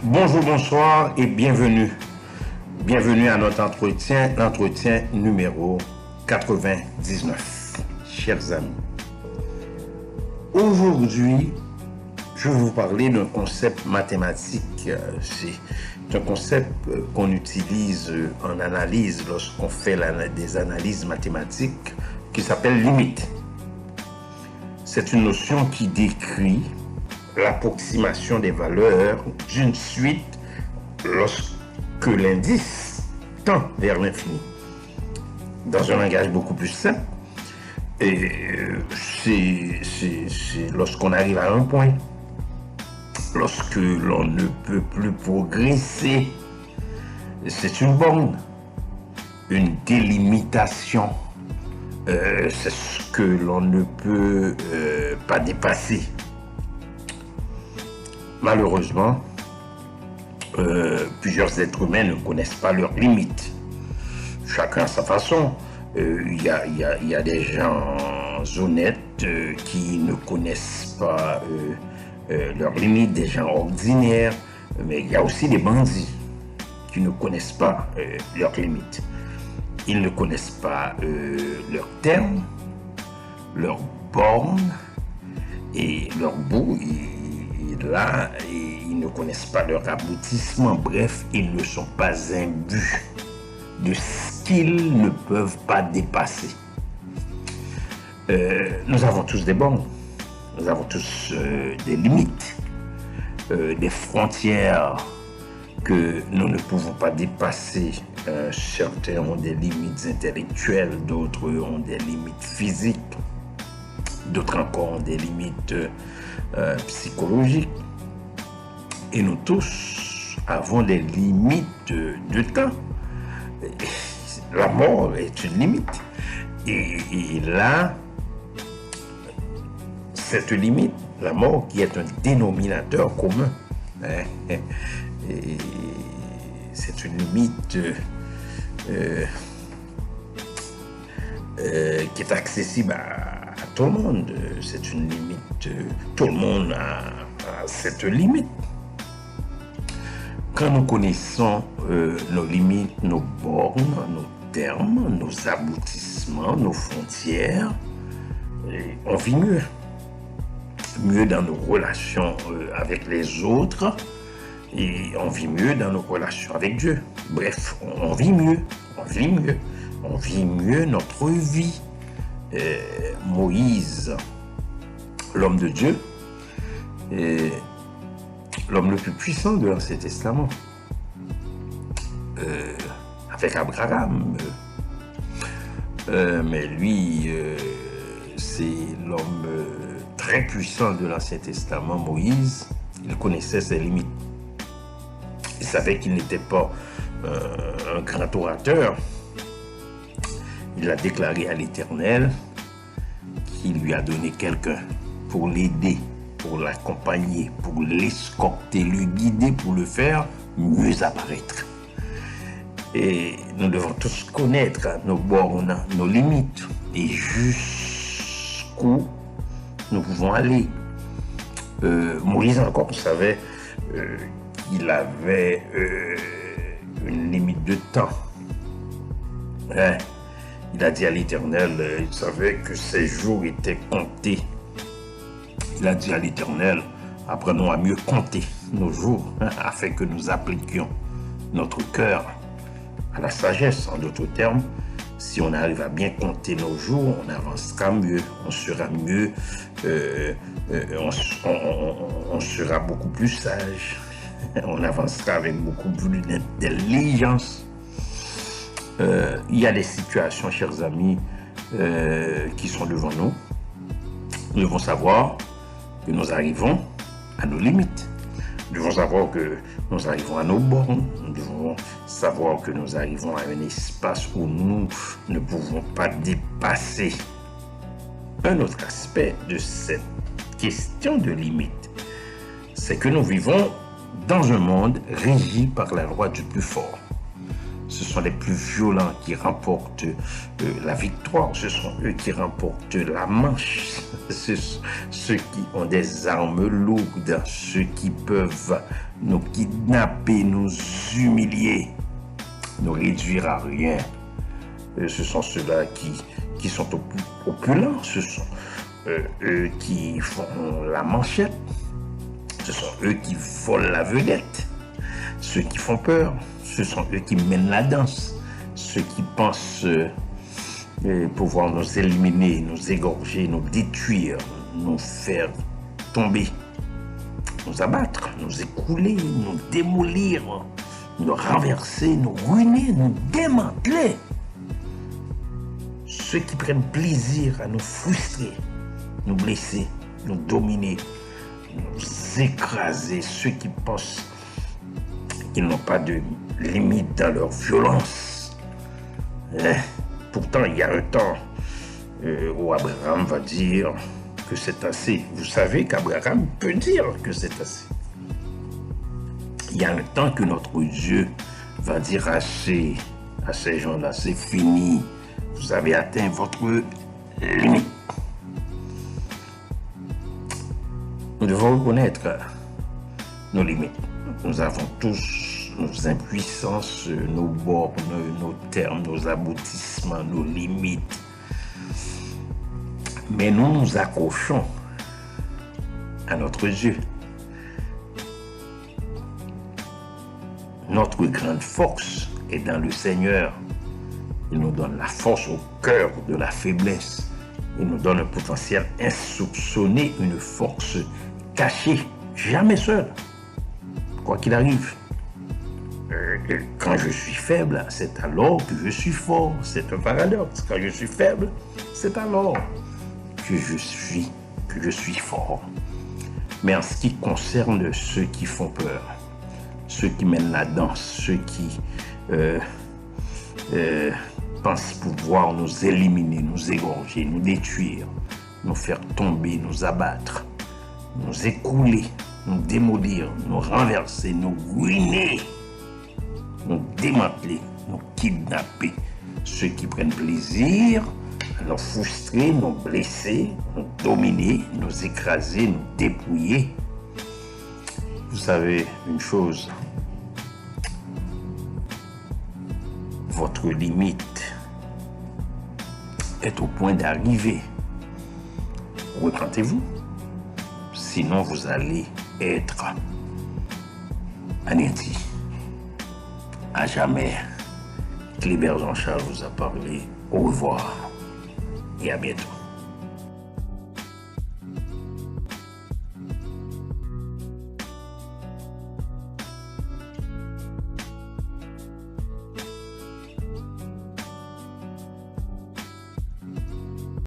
Bonjour, bonsoir et bienvenue. Bienvenue à notre l'entretien numéro 99. Chers amis, aujourd'hui, je vais vous parler d'un concept mathématique. C'est un concept qu'on utilise en analyse lorsqu'on fait des analyses mathématiques qui s'appelle limite. C'est une notion qui décrit l'approximation des valeurs d'une suite lorsque l'indice tend vers l'infini. Dans un langage beaucoup plus simple, et c'est lorsqu'on arrive à un point, lorsque l'on ne peut plus progresser, c'est une borne, une délimitation, c'est ce que l'on ne peut pas dépasser. Malheureusement, plusieurs êtres humains ne connaissent pas leurs limites. Chacun à sa façon. Il y a des gens honnêtes qui ne connaissent pas leurs limites, des gens ordinaires, mais il y a aussi des bandits qui ne connaissent pas leurs limites. Ils ne connaissent pas leurs termes, leurs bornes et leurs bouts. Là, ils ne connaissent pas leur aboutissement. Bref, ils ne sont pas imbus de ce qu'ils ne peuvent pas dépasser. Nous avons tous des bornes, nous avons tous des limites, des frontières que nous ne pouvons pas dépasser. Certains ont des limites intellectuelles, d'autres ont des limites physiques, d'autres encore ont des limites psychologiques. Et nous tous avons des limites de temps. La mort est une limite. Et là, cette limite, la mort qui est un dénominateur commun, c'est une limite qui est accessible à tout le monde. C'est une limite, tout le monde a cette limite. Quand nous connaissons nos limites, nos bornes, nos termes, nos aboutissements, nos frontières, on vit mieux. Mieux dans nos relations avec les autres et on vit mieux dans nos relations avec Dieu. Bref, on vit mieux, on vit mieux, on vit mieux notre vie. Moïse, l'homme de Dieu, l'homme le plus puissant de l'Ancien Testament, avec Abraham, mais lui, c'est l'homme très puissant de l'Ancien Testament, Moïse. Il connaissait ses limites. Il savait qu'il n'était pas un grand orateur. Il a déclaré à l'Éternel qu'il lui a donné quelqu'un pour l'aider, pour l'accompagner, pour l'escorter, le guider, pour le faire mieux apparaître. Et nous devons tous connaître nos bornes, nos limites et jusqu'où nous pouvons aller. Moïse encore savait qu'il avait une limite de temps. Il a dit à l'Éternel, il savait que ses jours étaient comptés. Il a dit à l'Éternel, apprenons à mieux compter nos jours, afin que nous appliquions notre cœur à la sagesse. En d'autres termes, si on arrive à bien compter nos jours, on avancera mieux, on sera mieux, on sera beaucoup plus sage, on avancera avec beaucoup plus d'intelligence. Il y a des situations, chers amis, qui sont devant nous. Nous devons savoir que nous arrivons à nos limites. Nous devons savoir que nous arrivons à nos bornes. Nous devons savoir que nous arrivons à un espace où nous ne pouvons pas dépasser. Un autre aspect de cette question de limite, c'est que nous vivons dans un monde régi par la loi du plus fort. Ce sont les plus violents qui remportent la victoire. Ce sont eux qui remportent la manche. Ce sont ceux qui ont des armes lourdes, ceux qui peuvent nous kidnapper, nous humilier, nous réduire à rien. Ce sont ceux-là qui sont opulents. Ce sont eux qui font la manchette. Ce sont eux qui volent la vedette. Ceux qui font peur. Ce sont eux qui mènent la danse. Ceux qui pensent pouvoir nous éliminer, nous égorger, nous détruire, nous faire tomber, nous abattre, nous écouler, nous démolir, nous renverser, nous ruiner, nous démanteler. Ceux qui prennent plaisir à nous frustrer, nous blesser, nous dominer, nous écraser. Ceux qui pensent qu'ils n'ont pas de limite dans leur violence. Pourtant, il y a un temps où Abraham va dire que c'est assez. Vous savez qu'Abraham peut dire que c'est assez. Il y a un temps que notre Dieu va dire assez à ces gens-là, c'est fini. Vous avez atteint votre limite. Nous devons reconnaître nos limites. Nous avons tous nos impuissances, nos bornes, nos termes, nos aboutissements, nos limites. Mais nous nous accrochons à notre Dieu. Notre grande force est dans le Seigneur. Il nous donne la force au cœur de la faiblesse. Il nous donne un potentiel insoupçonné, une force cachée, jamais seul, quoi qu'il arrive. Quand je suis faible, c'est alors que je suis fort. C'est un paradoxe. Quand je suis faible, c'est alors que je suis fort. Mais en ce qui concerne ceux qui font peur, ceux qui mènent la danse, ceux qui pensent pouvoir nous éliminer, nous égorger, nous détruire, nous faire tomber, nous abattre, nous écrouler, nous démolir, nous renverser, nous ruiner, nous démanteler, nous kidnapper. Ceux qui prennent plaisir à nous frustrer, nous blesser, nous dominer, nous écraser, nous dépouiller. Vous savez une chose, votre limite est au point d'arriver. Repentez-vous, sinon vous allez être anéanti. À jamais. Clébert Jean-Charles vous a parlé. Au revoir et à bientôt.